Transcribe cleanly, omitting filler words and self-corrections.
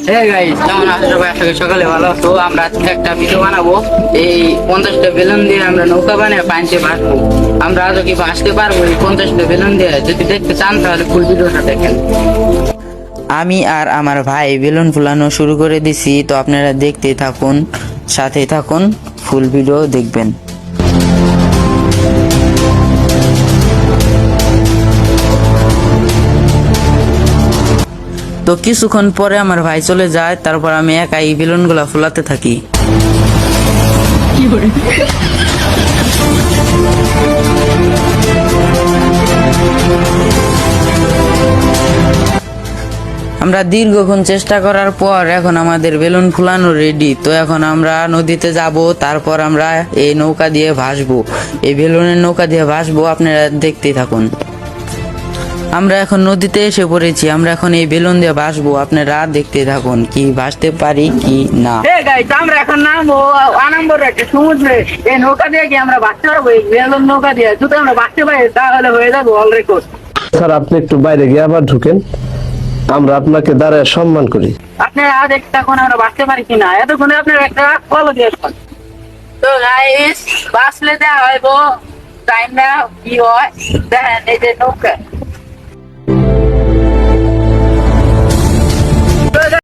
হ্যাঁ গাইস, কেমন আছো সবাই? আশা করি সকালে ভালো আছো। আমরা আজকে একটা ভিডিও বানাবো। এই 50টা বেলুন দিয়ে আমরা নৌকা বানিয়ে পানিতে ভাসবো। আমরা আজও কি ভাসতে পারবো এই 50টা বেলুন দিয়ে? যদি দেখতে চান তাহলে ফুল ভিডিওটা দেখেন। আমি আর আমার ভাই বেলুন ফুলানো শুরু করে দিছি, তো আপনারা দেখতে থাকুন, সাথে থাকুন, ফুল ভিডিও দেখবেন। তো কিছুক্ষণ পরে আমার ভাই চলে যায়, তারপর আমি একাই বেলুন গুলা ফুলাতে থাকি। আমরা দীর্ঘক্ষণ চেষ্টা করার পর এখন আমাদের বেলুন ফুলানো রেডি। তো এখন আমরা নদীতে যাব, তারপর আমরা এই নৌকা দিয়ে ভাসবো, এই বেলুনের নৌকা দিয়ে ভাসবো। আপনারা দেখতেই থাকুন। আমরা এখন নদীতে এসে পড়েছি, আমরা এখন এই বেলুন দিয়ে ভাসবো। আপনারা দেখতে থাকুন কি ভাসতে পারি কি না। আমরা এখন নামবো আনন্দর একটা সমুদ্রে। এই নৌকা দিয়ে কি আমরা ভাসতে পারবো? এই বেলুন নৌকা দিয়ে যদি আমরা ভাসতে পারি তাহলে হয়ে যাবো অল রেকর্ড। স্যার, আপনি একটু বাইরে গিয়ে আবার ঢুকেন, আমরা আপনাকে দাঁড়ায় সম্মান করি। আপনারা দেখতে থাকুন আমরা বাঁচতে পারি কিনা। এতক্ষণে আপনারা একটা ফলো দিয়ে আসুন। তো গাইস, বাঁচলে দেওয়া হইব টাইম না কি হয় দেখেন, এই যে নৌকা।